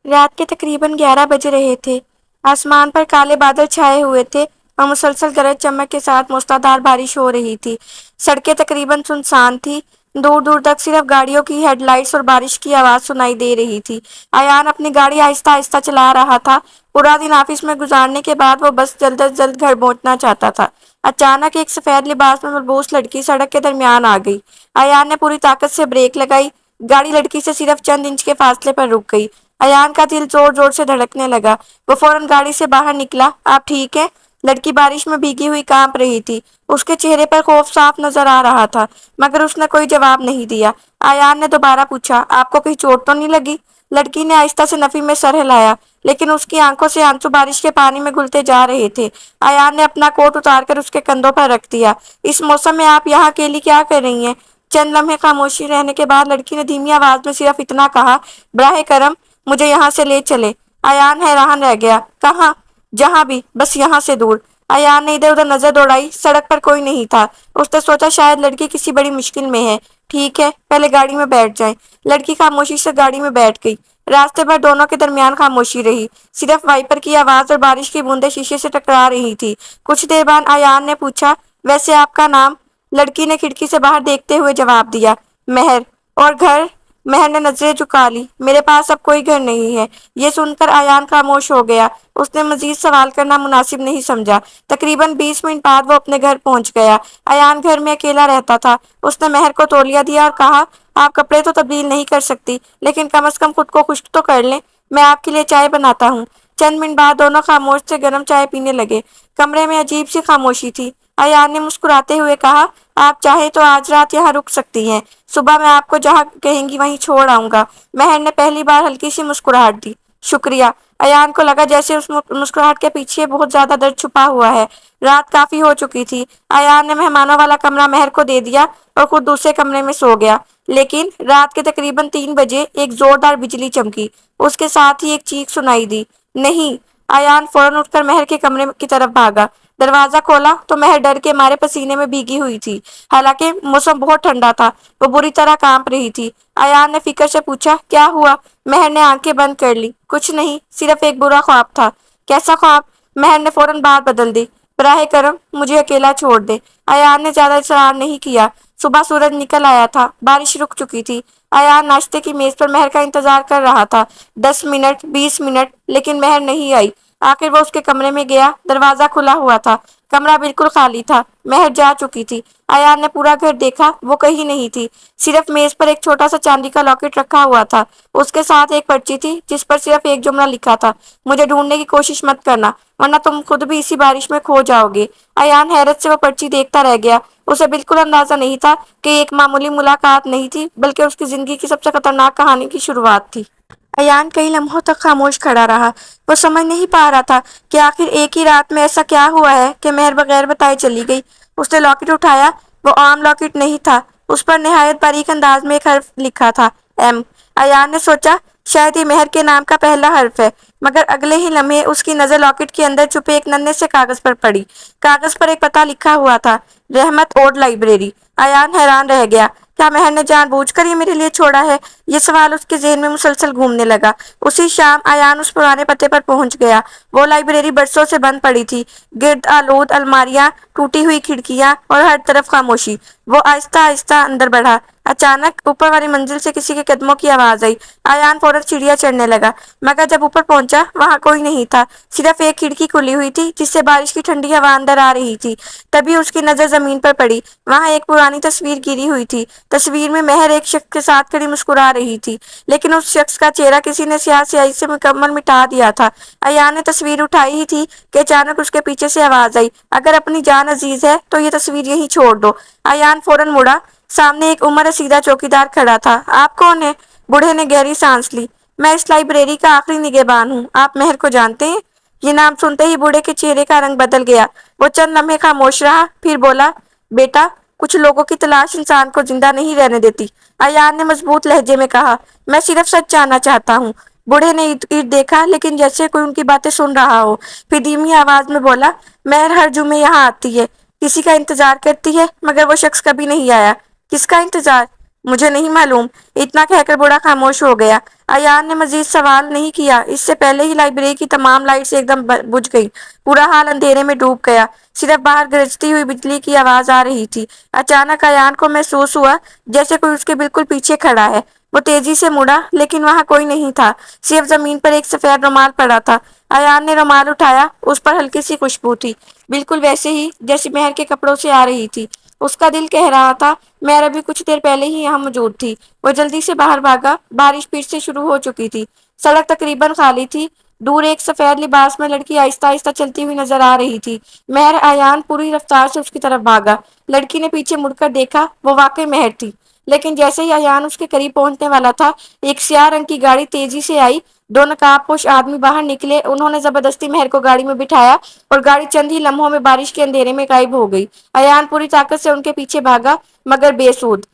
रात के तकरीबन 11 बज रहे थे। आसमान पर काले बादल छाए हुए थे और मुसलसल गरज चमक के साथ मूसलाधार बारिश हो रही थी। सड़कें तकरीबन सुनसान थी। दूर दूर तक सिर्फ गाड़ियों की हेडलाइट्स और बारिश की आवाज सुनाई दे रही थी। अयान अपनी गाड़ी आहिस्ता आहिस्ता चला रहा था। पूरा दिन ऑफिस में गुजारने के बाद वो बस जल्द अज जल्द घर पहुंचना चाहता था। अचानक एक सफेद लिबास में मलबूस लड़की सड़क के दरमियान आ गई। अयान ने पूरी ताकत से ब्रेक लगाई। गाड़ी लड़की से सिर्फ चंद इंच के फासले पर रुक गई। अयान का दिल जोर जोर से धड़कने लगा। वो फौरन गाड़ी से बाहर निकला। आप ठीक है? लड़की बारिश में भीगी हुई कांप रही थी। उसके चेहरे पर खौफ साफ नजर आ रहा था, मगर उसने कोई जवाब नहीं दिया। अयान ने दोबारा पूछा, आपको कहीं चोट तो नहीं लगी? लड़की ने आहिस्ता से नफी में सर हिलाया, लेकिन उसकी आंखों से आंसू बारिश के पानी में घुलते जा रहे थे। अयान ने अपना कोट उतारकर उसके कंधों पर रख दिया। इस मौसम में आप यहाँ अकेली क्या कर रही हैं? चंद लम्हे खामोशी रहने के बाद लड़की ने धीमी आवाज में सिर्फ इतना कहा, बराहे करम मुझे यहाँ से ले चले। अयान हैरान रह गया। कहाँ? जहाँ भी, बस यहाँ से दूर। अयान ने इधर उधर नजर दौड़ाई। सड़क पर कोई नहीं था। उसने सोचा शायद लड़की किसी बड़ी मुश्किल में है। ठीक है, पहले गाड़ी में बैठ जाएं। लड़की खामोशी से गाड़ी में बैठ गई। रास्ते पर दोनों के दरमियान खामोशी रही। सिर्फ वाइपर की आवाज और बारिश की बूंदें शीशे से टकरा रही थी। कुछ देर बाद अयान ने पूछा, वैसे आपका नाम? लड़की ने खिड़की से बाहर देखते हुए जवाब दिया, महर। और घर? महर ने नजरें झुका ली। मेरे पास अब कोई घर नहीं है। ये सुनकर अयान खामोश हो गया। उसने मजीद सवाल करना मुनासिब नहीं समझा। तकरीबन 20 मिनट बाद वो अपने घर पहुंच गया। अयान घर में अकेला रहता था। उसने महर को तौलिया दिया और कहा, आप कपड़े तो तब्दील नहीं कर सकती, लेकिन कम से कम खुद को खुश्क तो कर लें। मैं आपके लिए चाय बनाता हूँ। चंद मिनट बाद दोनों खामोश से गर्म चाय पीने लगे। कमरे में अजीब सी खामोशी थी। अयान ने मुस्कुराते हुए कहा, आप चाहे तो आज रात यहाँ रुक सकती हैं। सुबह मैं आपको जहाँ कहेंगी वहीं छोड़ आऊंगा। महर ने पहली बार हल्की सी मुस्कुराहट दी। शुक्रिया। अयान को लगा जैसे उस मुस्कुराहट के पीछे बहुत ज्यादा दर्द छुपा हुआ है। रात काफी हो चुकी थी। अयान ने मेहमानों वाला कमरा महर को दे दिया और खुद दूसरे कमरे में सो गया। लेकिन रात के तकरीबन 3 बजे एक जोरदार बिजली चमकी। उसके साथ ही एक चीख सुनाई दी। नहीं! अयान फौरन उठकर महर के कमरे की तरफ भागा। दरवाजा खोला तो महर डर के मारे पसीने में भीगी हुई थी। हालांकि मौसम बहुत ठंडा था। वो बुरी तरह कांप रही थी। अयान ने फिक्र से पूछा, क्या हुआ? महर ने आंखें बंद कर ली। कुछ नहीं, सिर्फ एक बुरा ख्वाब था। कैसा ख्वाब? महर ने फौरन बात बदल दी। बराहे करम मुझे अकेला छोड़ दे। अयान ने ज्यादा इसरार नहीं किया। सुबह सूरज निकल आया था। बारिश रुक चुकी थी। अयान नाश्ते की मेज पर महर का इंतजार कर रहा था। 10 मिनट, 20 मिनट, लेकिन महर नहीं आई। आखिर वो उसके कमरे में गया। दरवाजा खुला हुआ था। कमरा बिल्कुल खाली था। महर जा चुकी थी। अयान ने पूरा घर देखा, वो कहीं नहीं थी। सिर्फ मेज पर एक छोटा सा चांदी का लॉकेट रखा हुआ था। उसके साथ एक पर्ची थी जिस पर सिर्फ एक जुमला लिखा था, मुझे ढूंढने की कोशिश मत करना, वरना तुम खुद भी इसी बारिश में खो जाओगे। अयान हैरत से वो पर्ची देखता रह गया। उसे बिल्कुल अंदाजा नहीं था कि एक मामूली मुलाकात नहीं थी, बल्कि उसकी जिंदगी की सबसे खतरनाक कहानी की शुरुआत थी। अयान कई लम्हों तक खामोश खड़ा रहा। वो समझ नहीं पा रहा था कि आखिर एक ही रात में ऐसा क्या हुआ है कि महर बगैर बताए चली गई। उसने लॉकेट उठाया। वो आम लॉकेट नहीं था। उस पर निहायत बारीक अंदाज में एक हर्फ लिखा था, एम। अयान ने सोचा शायद ये महर के नाम का पहला हर्फ है, मगर अगले ही लम्हे उसकी नजर लॉकेट के अंदर छुपे एक नन्हे से कागज पर पड़ी। कागज पर एक पता लिखा हुआ था, रहमत ओल्ड लाइब्रेरी। अयान हैरान रह गया। क्या महर ने जानबूझकर ये मेरे लिए छोड़ा है? ये सवाल उसके ज़हन में मुसलसल घूमने लगा। उसी शाम अयान उस पुराने पते पर पहुंच गया। वो लाइब्रेरी बरसों से बंद पड़ी थी। गिर्द आलूद अलमारियां, टूटी हुई खिड़कियां और हर तरफ खामोशी। वो आहिस्ता आहिस्ता अंदर बढ़ा। अचानक ऊपर वाली मंजिल से किसी के कदमों की आवाज आई। अयान फौरन सीढ़ियां चढ़ने लगा, मगर जब ऊपर पहुंचा वहां कोई नहीं था। सिर्फ एक खिड़की खुली हुई थी जिससे बारिश की ठंडी हवा अंदर आ रही थी। तभी उसकी नजर जमीन पर पड़ी। वहां एक पुरानी तस्वीर गिरी हुई थी। तस्वीर में महर एक शख्स के साथ खड़ी मुस्कुरा रही थी, लेकिन उस शख्स का चेहरा किसी ने स्याह स्याही से मुकम्मल मिटा दिया था। अयान ने तस्वीर उठाई ही थी कि अचानक उसके पीछे से आवाज आई, अगर अपनी जान अजीज है तो ये तस्वीर यहीं छोड़ दो। अयान फौरन मुड़ा। सामने एक उम्र रसीदा चौकीदार खड़ा था। आप कौन है? बूढ़े ने गहरी सांस ली। मैं इस लाइब्रेरी का आखिरी निगहबान हूँ। आप महर को जानते हैं? ये नाम सुनते ही बूढ़े के चेहरे का रंग बदल गया। वो चंद लम्हे खामोश रहा, फिर बोला, बेटा, कुछ लोगों की तलाश इंसान को जिंदा नहीं रहने देती। अयान ने मजबूत लहजे में कहा, मैं सिर्फ सच जानना चाहता हूँ। बूढ़े ने इर्द गिर्द देखा, लेकिन जैसे कोई उनकी बातें सुन रहा हो। फिर धीमी आवाज में बोला, महर हर जुमे यहाँ आती है, किसी का इंतजार करती है, मगर वो शख्स कभी नहीं आया। किसका इंतजार? مجھے نہیں معلوم، اتنا کہہ کر بوڑھا خاموش ہو گیا۔ ایان نے مزید سوال نہیں کیا، اس سے پہلے ہی لائبریری کی تمام لائٹس ایک دم بجھ گئی۔ پورا حال اندھیرے میں ڈوب گیا، صرف باہر گرجتی ہوئی بجلی کی آواز آ رہی تھی۔ اچانک ایان کو محسوس ہوا جیسے کوئی اس کے بالکل پیچھے کھڑا ہے۔ وہ تیزی سے مڑا، لیکن وہاں کوئی نہیں تھا، صرف زمین پر ایک سفید رومال پڑا تھا۔ ایان نے رومال اٹھایا، اس پر ہلکی سی خوشبو تھی، بالکل ویسے ہی جیسے مہر کے کپڑوں سے آ رہی تھی۔ اس کا دل کہہ رہا تھا مہر ابھی کچھ دیر پہلے ہی یہاں موجود تھی۔ وہ جلدی سے باہر بھاگا، بارش پھر سے شروع ہو چکی تھی، سڑک تقریباً خالی تھی۔ دور ایک سفید لباس میں لڑکی آہستہ آہستہ چلتی ہوئی نظر آ رہی تھی۔ مہر ایان پوری رفتار سے اس کی طرف بھاگا۔ لڑکی نے پیچھے مڑ کر دیکھا، وہ واقعی مہر تھی، لیکن جیسے ہی ایان اس کے قریب پہنچنے والا تھا، ایک سیاہ رنگ کی گاڑی تیزی سے آئی۔ دو نقاب پوش آدمی باہر نکلے، انہوں نے زبردستی مہر کو گاڑی میں بٹھایا اور گاڑی چند ہی لمحوں میں بارش کے اندھیرے میں غائب ہو گئی۔ ایان پوری طاقت سے ان کے پیچھے بھاگا، مگر بے سود۔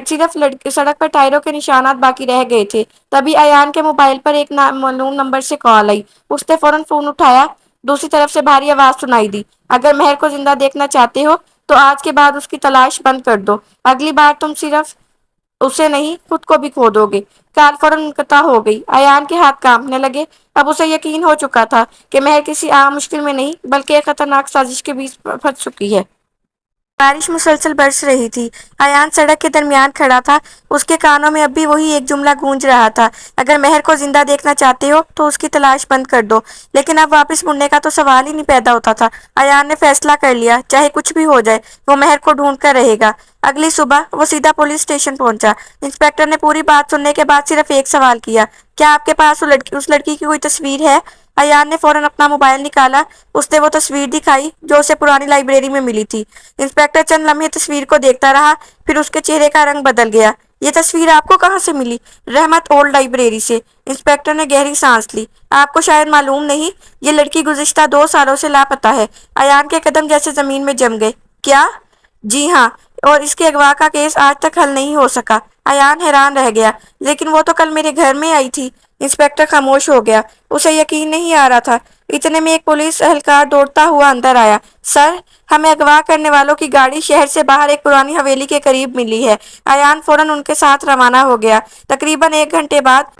صرف سڑک پر ٹائروں کے نشانات باقی رہ گئے تھے۔ تبھی ایان کے موبائل پر ایک معلوم نمبر سے کال آئی۔ اس نے فوراً فون اٹھایا۔ دوسری طرف سے بھاری آواز سنائی دی، اگر مہر کو زندہ دیکھنا چاہتے ہو تو آج کے بعد اس کی تلاش بند کر دو، اگلی بار تم صرف اسے نہیں خود کو بھی کھو دو گے۔ کال فوراً منقطع ہو گئی۔ ایان کے ہاتھ کانپنے لگے، اب اسے یقین ہو چکا تھا کہ مہر کسی عام مشکل میں نہیں بلکہ ایک خطرناک سازش کے بیچ پھنس چکی ہے۔ بارش مسلسل برس رہی تھی۔ ایان سڑک کے درمیان کھڑا تھا، اس کے کانوں میں اب بھی وہی ایک جملہ گونج رہا تھا، اگر مہر کو زندہ دیکھنا چاہتے ہو تو اس کی تلاش بند کر دو۔ لیکن اب واپس مڑنے کا تو سوال ہی نہیں پیدا ہوتا تھا۔ ایان نے فیصلہ کر لیا، چاہے کچھ بھی ہو جائے وہ مہر کو ڈھونڈ کر رہے گا۔ اگلی صبح وہ سیدھا پولیس اسٹیشن پہنچا۔ انسپکٹر نے پوری بات سننے کے بعد صرف ایک سوال کیا، کیا آپ کے پاس اس لڑکی کی کوئی تصویر ہے؟ ایان نے فوراً اپنا موبائل نکالا، اس نے وہ تصویر دکھائی جو اسے پرانی لائبریری میں ملی تھی۔ انسپکٹر چند لمحے تصویر کو دیکھتا رہا، پھر اس کے چہرے کا رنگ بدل گیا۔ یہ تصویر آپ کو کہاں سے ملی؟ رحمت اولڈ لائبریری سے۔ انسپکٹر نے گہری سانس لی، آپ کو شاید معلوم نہیں، یہ لڑکی گزشتہ 2 سالوں سے لاپتہ ہے۔ ایان کے قدم جیسے زمین میں جم گئے۔ کیا؟ جی ہاں، اور اس کے اغوا کا کیس آج تک حل نہیں ہو سکا۔ ایان حیران رہ گیا، لیکن وہ تو کل میرے گھر میں آئی تھی۔ انسپکٹر خاموش ہو گیا، اسے یقین نہیں آ رہا تھا۔ اتنے میں ایک پولیس اہلکار دوڑتا ہوا اندر آیا۔ سر، ہمیں اغوا کرنے والوں کی گاڑی شہر سے باہر ایک پرانی حویلی کے قریب ملی ہے۔ ایان فوراً ان کے ساتھ روانہ ہو گیا۔ تقریباً 1 گھنٹے بعد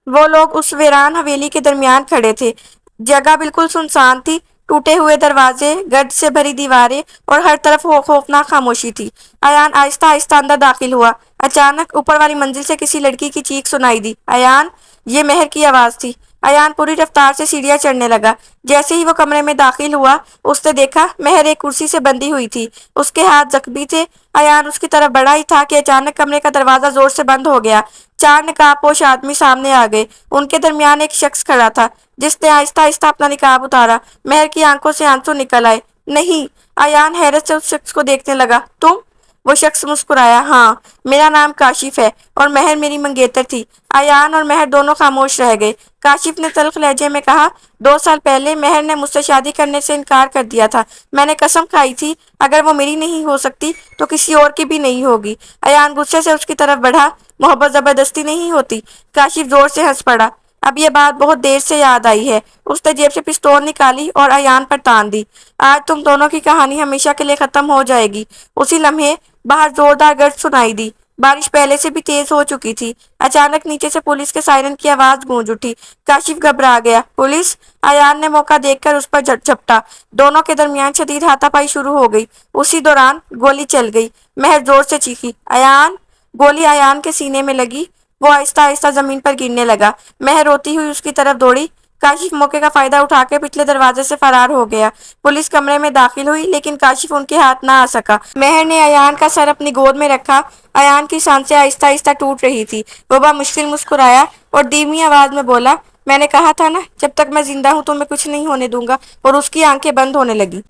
وہ لوگ اس ویران حویلی کے درمیان کھڑے تھے۔ جگہ بالکل سنسان تھی، ٹوٹے ہوئے دروازے، گرد سے بھری دیواریں اور ہر طرف خوفناک خاموشی تھی۔ ایان آہستہ آہستہ اندر داخل ہوا۔ اچانک اوپر والی منزل سے کسی لڑکی کی چیخ سنائی دی، ایان! یہ مہر کی آواز تھی۔ ایان پوری رفتار سے سیڑھیاں چڑھنے لگا۔ جیسے ہی وہ کمرے میں داخل ہوا، اس نے دیکھا مہر ایک کرسی سے بندھی ہوئی تھی، اس کے ہاتھ زخمی تھے۔ ایان اس کی طرف بڑھا ہی تھا کہ اچانک کمرے کا دروازہ زور سے بند ہو گیا۔ 4 نقاب پوش آدمی سامنے آ گئے، ان کے درمیان ایک شخص کھڑا تھا جس نے آہستہ آہستہ اپنا نقاب اتارا۔ مہر کی آنکھوں سے آنسو نکل آئے۔ نہیں! ایان حیرت سے اس شخص کو دیکھنے لگا۔ تم؟ وہ شخص مسکرایا۔ ہاں، میرا نام کاشف ہے اور مہر میری منگیتر تھی۔ ایان اور مہر دونوں خاموش رہ گئے۔ کاشف نے تلخ لہجے میں کہا، 2 سال پہلے مہر نے مجھ سے شادی کرنے سے انکار کر دیا تھا۔ میں نے قسم کھائی تھی اگر وہ میری نہیں ہو سکتی تو کسی اور کی بھی نہیں ہوگی۔ ایان غصے سے اس کی طرف بڑھا، محبت زبردستی نہیں ہوتی۔ کاشف زور سے ہنس پڑا۔ اب یہ بات بہت دیر سے یاد آئی ہے۔ اس نے جیب سے پستول نکالی اور ایان پر تان دی۔ آج تم دونوں کی کہانی ہمیشہ کے لیے ختم ہو جائے گی۔ اسی لمحے باہر زوردار گرج سنائی دی۔ بارش پہلے سے بھی تیز ہو چکی تھی۔ اچانک نیچے سے پولیس کے سائرن کی آواز گونج اٹھی۔ کاشف گھبرا گیا۔ پولیس! ایان نے موقع دیکھ کر اس پر جھپٹا۔ دونوں کے درمیان شدید ہاتھا پائی شروع ہو گئی۔ اسی دوران گولی چل گئی۔ مہر زور سے چیخی، ایان! گولی ایان کے سینے میں لگی، وہ آہستہ آہستہ زمین پر گرنے لگا۔ مہر روتی ہوئی اس کی طرف دوڑی۔ کاشف موقع کا فائدہ اٹھا کے پچھلے دروازے سے فرار ہو گیا۔ پولیس کمرے میں داخل ہوئی لیکن کاشف ان کے ہاتھ نہ آ سکا۔ مہر نے ایان کا سر اپنی گود میں رکھا۔ ایان کی سانسیں آہستہ آہستہ ٹوٹ رہی تھی۔ وہ بمشکل مسکرایا اور دھیمی آواز میں بولا، میں نے کہا تھا نا جب تک میں زندہ ہوں تمہیں کچھ نہیں ہونے دوں گا، اور اس کی آنکھیں بند ہونے لگیں۔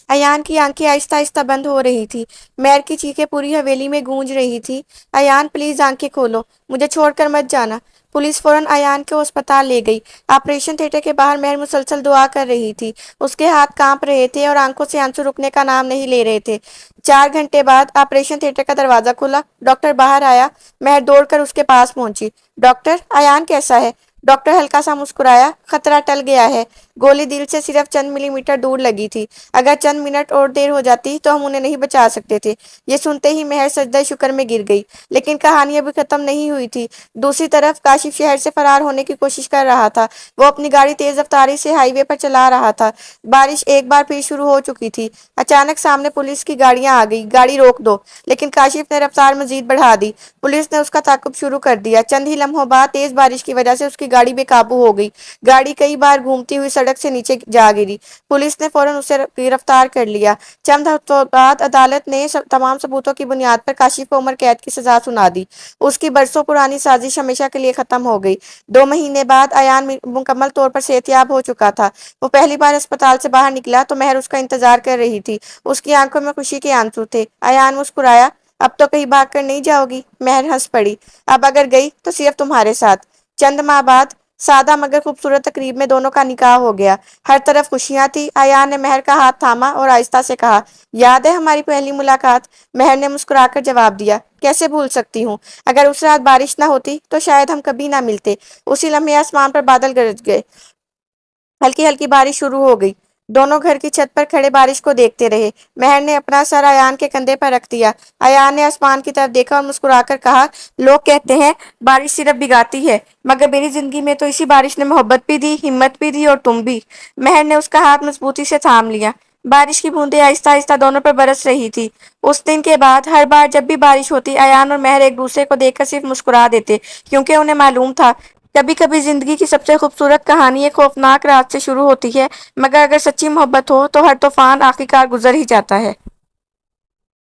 ایان کی آنکھیں آہستہ آہستہ بند ہو رہی تھی۔ مہر کی چیخیں پوری حویلی میں گونج رہی تھی، ایان پلیز آنکھیں کھولو، مجھے چھوڑ کر مت جانا۔ پولیس فوراً ایان کو ہسپتال لے گئی۔ آپریشن تھیٹر کے باہر مہر مسلسل دعا کر رہی تھی، اس کے ہاتھ کانپ رہے تھے اور آنکھوں سے آنسو رکنے کا نام نہیں لے رہے تھے۔ 4 گھنٹے بعد آپریشن تھیٹر کا دروازہ کھلا، ڈاکٹر باہر آیا۔ مہر دوڑ کر اس کے پاس پہنچی۔ ڈاکٹر، ایان کیسا ہے؟ ڈاکٹر ہلکا سا مسکرایا، خطرہ ٹل گیا ہے، गोली दिल से सिर्फ चंद मिलीमीटर दूर लगी थी। अगर चंद मिनट और देर हो जाती तो हम उन्हें नहीं बचा सकते थे। ये सुनते ही महर सजदा शुक्र में गिर गई। लेकिन कहानी अभी खत्म नहीं हुई थी। दूसरी तरफ काशिफ शहर से फरार होने की कोशिश कर रहा था। वो अपनी गाड़ी तेज रफ्तारी से हाईवे पर चला रहा था। बारिश एक बार फिर शुरू हो चुकी थी। अचानक सामने पुलिस की गाड़ियां आ गई। गाड़ी रोक दो। लेकिन काशिफ ने रफ्तार मजीद बढ़ा दी। पुलिस ने उसका ताकुब शुरू कर दिया। चंद ही लम्हों बाद तेज बारिश की वजह से उसकी गाड़ी बेकाबू हो गई। गाड़ी कई बार घूमती हुई सड़क से नीचे जा गिरी। पुलिस ने फौरन उसे गिरफ्तार कर लिया। चंद हफ्तों बाद अदालत ने तमाम सबूतों की बुनियाद पर काशिफ को उम्र कैद की सजा सुना दी। उसकी बरसों पुरानी साजिश हमेशा के लिए खत्म हो गई। 2 महीने बाद अयान मुकम्मल तौर पर सेहतियाब हो चुका था। वो पहली बार अस्पताल से बाहर निकला तो महर उसका इंतजार कर रही थी। उसकी आंखों में खुशी के आंसू थे। अयान मुस्कुराया। अब तो कहीं भाग कर नहीं जाओगी? महर हंस पड़ी। अब अगर गई तो सिर्फ तुम्हारे साथ। चंद माह बाद सादा मगर खूबसूरत तकरीब में दोनों का निकाह हो गया। हर तरफ खुशियां थी। अयान ने महर का हाथ थामा और आहिस्ता से कहा, याद है हमारी पहली मुलाकात? महर ने मुस्कुराकर जवाब दिया, कैसे भूल सकती हूँ। अगर उस रात बारिश ना होती तो शायद हम कभी ना मिलते। उसी लम्हे आसमान पर बादल गरज गए। हल्की हल्की बारिश शुरू हो गई। दोनों घर की छत पर खड़े बारिश को देखते रहे। महर ने अपना सर अयान के कंधे पर रख दिया। अयान ने आसमान की तरफ देखा और मुस्कुराकर कहा, लोग कहते हैं बारिश सिर्फ भिगाती है, मगर मेरी जिंदगी में तो इसी बारिश ने मोहब्बत भी दी, हिम्मत भी दी और तुम भी। महर ने उसका हाथ मजबूती से थाम लिया। बारिश की बूंदें आहिस्ता आहिस्ता दोनों पर बरस रही थी। उस दिन के बाद हर बार जब भी बारिश होती, अयान और महर एक दूसरे को देखकर सिर्फ मुस्कुरा देते, क्योंकि उन्हें मालूम था कभी कभी जिंदगी की सबसे खूबसूरत कहानी एक खौफनाक रात से शुरू होती है, मगर अगर सच्ची मोहब्बत हो तो हर तूफान आखिरकार गुजर ही जाता है।